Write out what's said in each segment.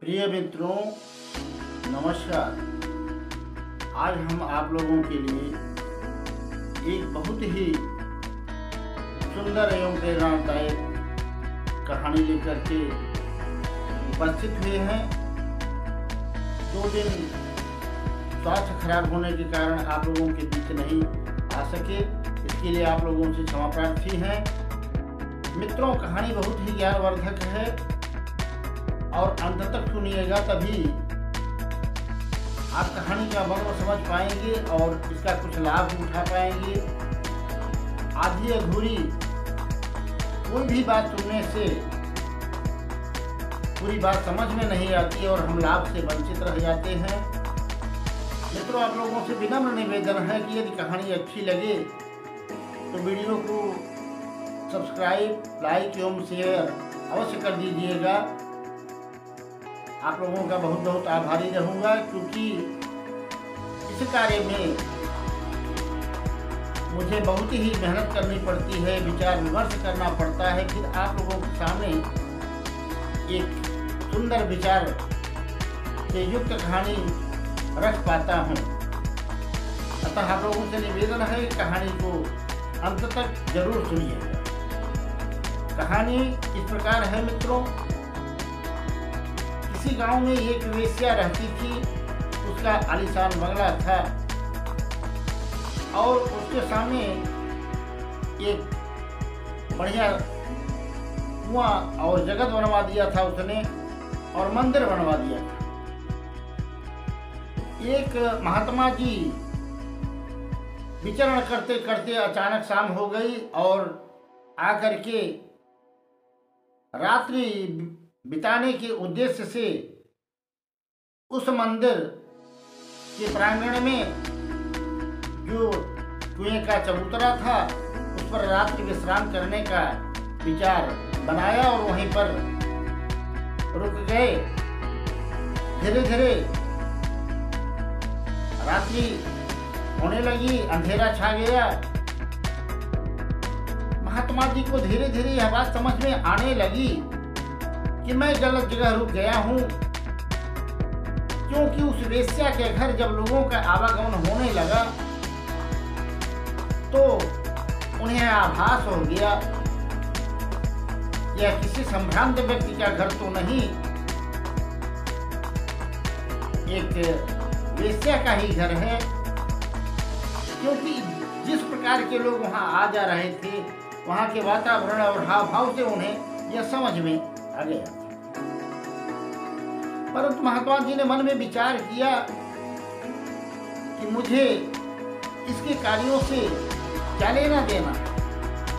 प्रिय मित्रों, नमस्कार। आज हम आप लोगों के लिए एक बहुत ही सुंदर एवं प्रेरणादायक कहानी लेकर के उपस्थित हुए हैं। 2 दिन स्वास्थ्य खराब होने के कारण आप लोगों के बीच नहीं आ सके, इसके लिए आप लोगों से क्षमा प्रार्थी हैं। मित्रों, कहानी बहुत ही ज्ञानवर्धक है और अंत तक सुनिएगा, तभी आप कहानी का मर्म समझ पाएंगे और इसका कुछ लाभ भी उठा पाएंगे। आधी अधूरी कोई भी बात सुनने से पूरी बात समझ में नहीं आती और हम लाभ से वंचित रह जाते हैं। मित्रों, आप लोगों से विनम्र निवेदन है कि यदि कहानी अच्छी लगे तो वीडियो को सब्सक्राइब, लाइक एवं शेयर अवश्य कर दीजिएगा। आप लोगों का बहुत बहुत आभारी रहूँगा, क्योंकि इस कार्य में मुझे बहुत ही मेहनत करनी पड़ती है, विचार विमर्श करना पड़ता है, फिर आप लोगों के सामने एक सुंदर विचार से युक्त कहानी रख पाता हूँ। अतः आप लोगों से निवेदन है कहानी को अंत तक जरूर सुनिएगा। कहानी इस प्रकार है मित्रों। किसी गांव में एक वेश्या रहती थी। उसका आलीशान बंगला था और उसके सामने एक बढ़िया कुआं और जगत बनवा दिया था उसने, और मंदिर बनवा दिया था। एक महात्मा जी विचरण करते करते अचानक शाम हो गई और आकर के रात्रि बिताने के उद्देश्य से उस मंदिर के प्रांगण में जो कुएं का चबूतरा था उस पर रात्रि विश्राम करने का विचार बनाया और वहीं पर रुक गए। धीरे धीरे रात्रि होने लगी, अंधेरा छा गया। महात्मा जी को धीरे धीरे यह बात समझ में आने लगी कि मैं गलत जगह रुक गया हूँ, क्योंकि उस वेश्या के घर जब लोगों का आवागमन होने लगा तो उन्हें आभास हो गया यह किसी संभ्रांत व्यक्ति का घर तो नहीं, एक वेश्या का ही घर है, क्योंकि जिस प्रकार के लोग वहां आ जा रहे थे, वहां के वातावरण और हाव भाव से उन्हें यह समझ में आ गया। परंतु महात्मा जी ने मन में विचार किया कि मुझे इसके कार्यों से क्या लेना देना,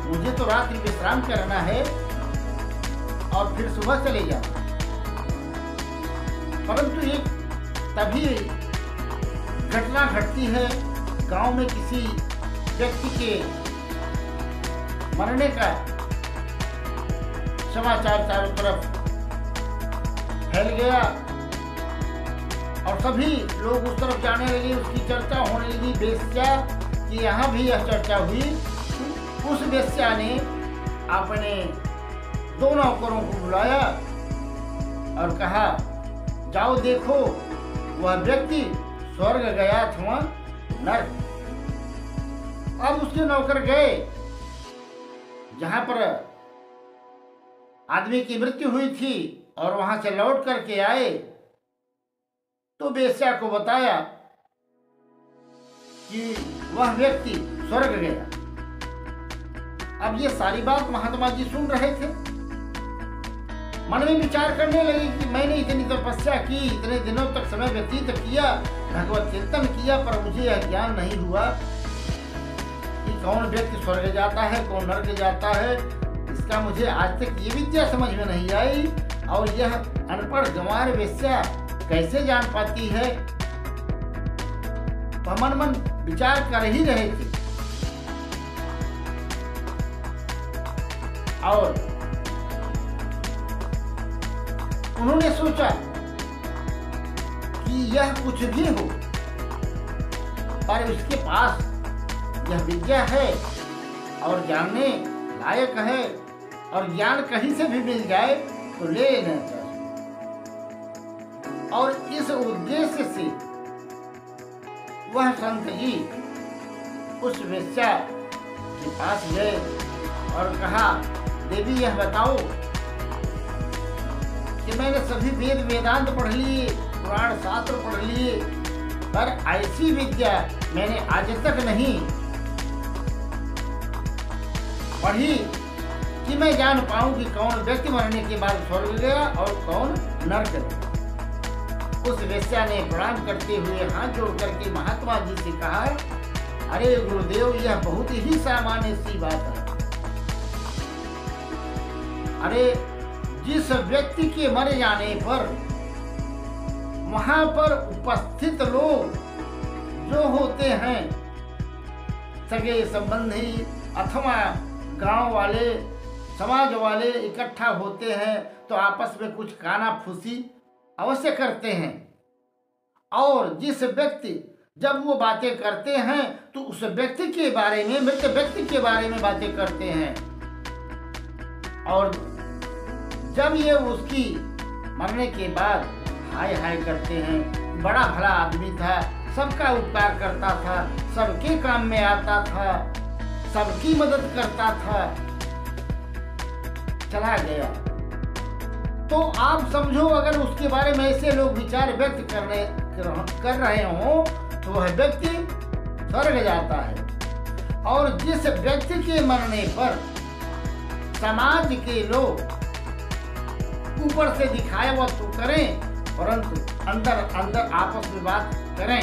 मुझे तो रात्रि विश्राम करना है और फिर सुबह चले जाना। परंतु एक तभी घटना घटती है। गांव में किसी व्यक्ति के मरने का समाचार चारों तरफ फैल गया और सभी लोग उस तरफ जाने लगे, उसकी चर्चा होने लगी। वेश्या की यहाँ भी यह चर्चा हुई। उस वेश्या ने अपने 2 नौकरों को बुलाया और कहा, जाओ देखो वह व्यक्ति स्वर्ग गया अथवा नर्क। अब उसके नौकर गए जहां पर आदमी की मृत्यु हुई थी और वहां से लौट करके आए तो वेश्या को बताया कि वह व्यक्ति स्वर्ग गया। अब ये सारी बात महात्मा जी सुन रहे थे। मन में विचार करने लगे कि मैंने इतनी तपस्या की, इतने दिनों तक समय व्यतीत किया, भगवत चिंतन किया, पर मुझे यह ज्ञान नहीं हुआ कि कौन व्यक्ति स्वर्ग जाता है, कौन नरक जाता है। इसका मुझे आज तक ये विद्या समझ में नहीं आई, और यह अनपढ़ गंवार वेश्या कैसे जान पाती है। वह मन मन विचार कर ही रहे थे और उन्होंने सोचा कि यह कुछ भी हो, पर उसके पास यह विद्या है और जानने लायक है, और ज्ञान कहीं से भी मिल जाए तो ले लेना चाहिए। और इस उद्देश्य से वह संत जी उस वेश्या के पास गए और कहा, देवी यह बताओ कि मैंने सभी वेद वेदांत पढ़ लिए, पुराण शास्त्र पढ़ लिए, पर ऐसी विद्या मैंने आज तक नहीं पढ़ी कि मैं जान पाऊं कि कौन व्यक्ति मरने के बाद स्वर्ग गया और कौन नरक गया। उस वेश्या ने प्रणाम करते हुए हाथ जोड़ करके महात्मा जी से कहा, अरे गुरुदेव, यह बहुत ही सामान्य सी बात है। अरे जिस व्यक्ति के मर जाने पर वहां पर उपस्थित लोग जो होते हैं, सगे संबंधी अथवा गांव वाले, समाज वाले इकट्ठा होते हैं तो आपस में कुछ काना फूसी अवश्य करते हैं। और जिस व्यक्ति जब वो बातें करते हैं तो उस व्यक्ति के बारे में, मृत व्यक्ति के बारे में बातें करते हैं। और जब ये उसकी मरने के बाद हाय हाय करते हैं, बड़ा भला आदमी था, सबका उपकार करता था, सबके काम में आता था, सबकी मदद करता था, चला गया। तो आप समझो, अगर उसके बारे में ऐसे लोग विचार व्यक्त कर रहे हो तो वह व्यक्ति स्वर्ग जाता है। और जिस व्यक्ति के मरने पर समाज के लोग ऊपर से दिखाए वो तो करें, परंतु अंदर अंदर आपस में बात करें,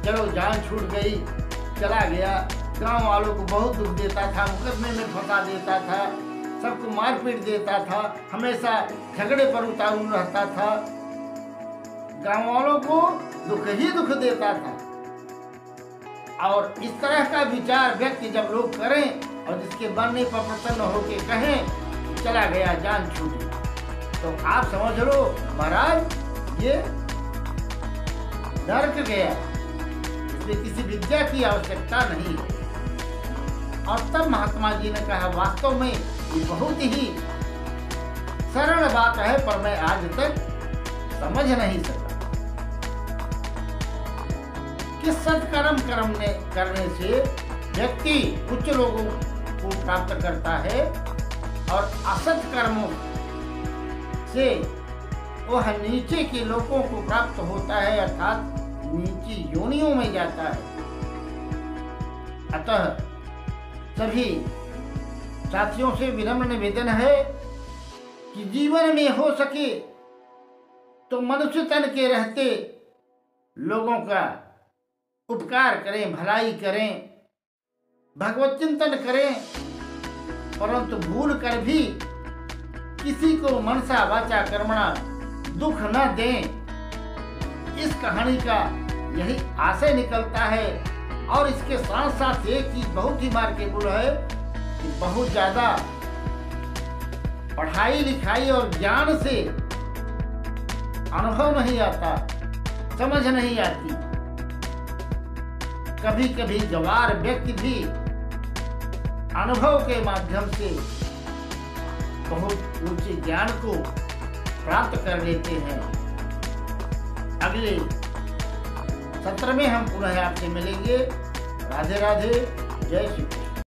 चलो जान छूट गई, चला गया, गांव वालों को बहुत दुख देता था, मुकदमे में फंसा देता था, सबको मार पीट देता था, हमेशा झगड़े पर उतारू रहता था, गांव वालों को दुख ही दुख देता था। और इस तरह का विचार व्यक्ति जब लोग करें और जिसके मरने पर प्रसन्न होकर कहें चला गया, जान छूट गई, तो आप समझ लो महाराज ये नरक गया, इसमें किसी विद्या की आवश्यकता नहीं है। और तब महात्मा जी ने कहा, वास्तव में ये बहुत ही सरल बात है, पर मैं आज तक समझ नहीं सका कि सत्कर्म करने से व्यक्ति उच्च लोगों को प्राप्त करता है और असत कर्मों से वह नीचे के लोगों को प्राप्त होता है, अर्थात नीची योनियों में जाता है। अतः सभी साथियों से विनम्र निवेदन है कि जीवन में हो सके तो मनुष्य तन के रहते लोगों का उपकार करें, भलाई करें, भगवत चिंतन करें, परंतु भूल कर भी किसी को मनसा वाचा कर्मणा दुख न दें। इस कहानी का यही आशय निकलता है। और इसके साथ साथ एक चीज बहुत ही मार्केबल है कि बहुत ज्यादा पढ़ाई लिखाई और ज्ञान से अनुभव नहीं आता, समझ नहीं आती। कभी कभी गंवार व्यक्ति भी अनुभव के माध्यम से बहुत ऊंचे ज्ञान को प्राप्त कर लेते हैं। अगले सत्र में हम पुनः आपसे मिलेंगे। राधे राधे, जय श्री कृष्ण।